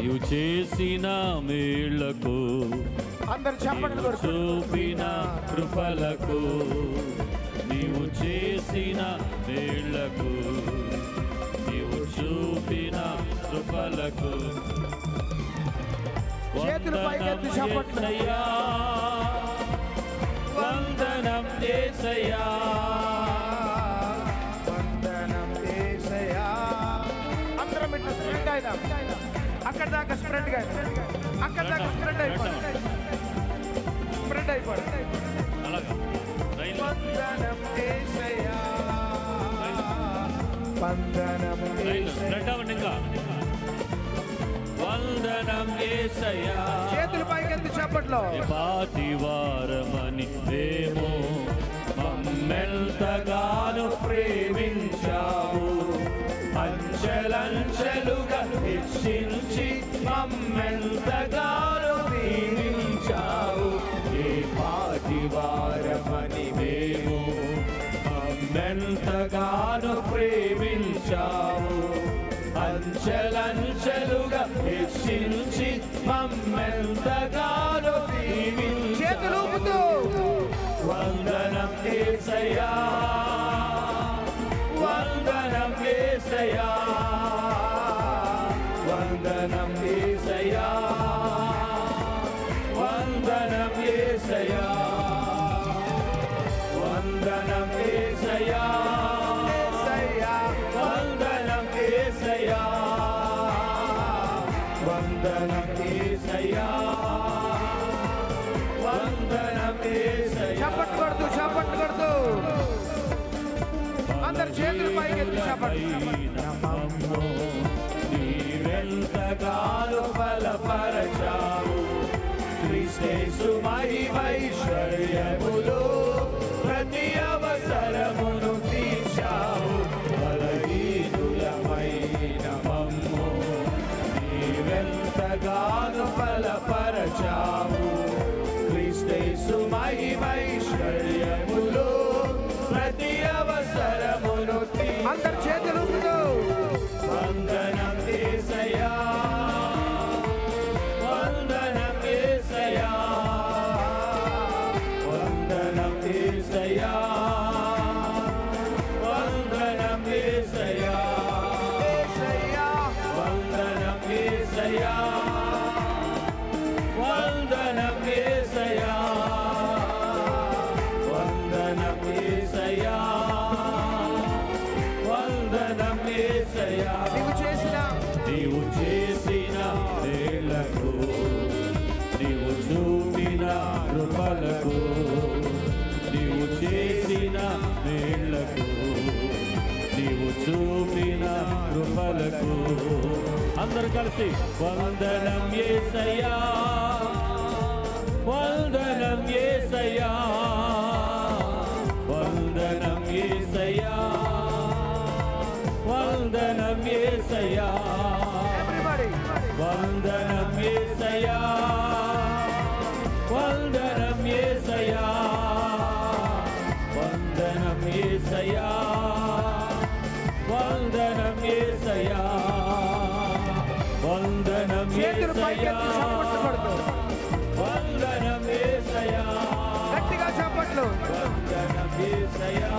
నీవు చేసిన మేళ్లకు అందరు చెప్పండి చూపిన కృపలకు నీవు చేసిన మేళ్లకు నీవు చూపిన కృపలకు చేతులు పైకెత్తి చెప్పండి వందనం యేసయ్యా వందనం యేసయ్యా అందరం ఇట్లా స్ప్రెడ్ అయినా అక్కడ దాకా స్ప్రెడ్ గా అక్కడ దాకా స్ప్రెడ్ అయిపోయింది వందనం యేసయ్యా వందనం యేసయ్యా వందనం యేసయ్యా చేతులు పైకెత్తి చెప్పట్లో పాటి వారమని మేము మమ్మెంతగానో ప్రేమించావు అంచెలంచెలుగా హెచ్చించి మమ్మెంతగానో దీవించావు ఏ పాటి వారమని మేము మమ్మెంతగానో ప్రేమించావు అంచెలంచెలుగా హెచ్చించి మమ్మెంతగానో దీవించావు వందనం యేసయ్యా వందనం యేసయ్యా వందనం యేసయ్యా వందనం యేసయ్యా వందనం యేసయ్యా వందనం యేసయ్యా వందనం యేసయ్యా వందనం యేసయ్యా చప్పట్లు కొడుతూ చప్పట్లు కొడుతూ అందరు చేతులు పైకెత్తి చెప్పండి నీవెంతగానో బలపరచావు క్రీస్తు మహిమైశ్వర్యములో ప్రతి అవసరమును తీర్చావు బలహీనులమైన మమ్ము నీవెంతగానో బలపరచావు క్రీస్తు మహిమైశ్వర్యములో ప్రతి అవసరమును అందరు చేతులు వందనం యేసయ్యా వందనం యేసయ్యా వందనం యేసయ్యా వందనం యేసయ్యా వందనం యేసయ్యా వందనం యేసయ్యా వందనం యేసయ్యా వందనం యేసయ్యా నీవు చేసిన మేళ్లకు నీవు చూపిన కృపలకు నీవు చేసిన మేళ్లకు నీవు చూపిన కృపలకు అందరూ కలిసి వందనం యేసయ్యా వందనం యేసయ్యా వందనం యేసయ్యా వందనం యేసయ్యా వందనం యేసయ్యా వందనం యేసయ్యా వందనం యేసయ్యా వందనం యేసయ్యా వందనం యేసయ్యా వందనం యేసయ్యా గట్టిగా చప్పట్లు వందనం యేసయ్యా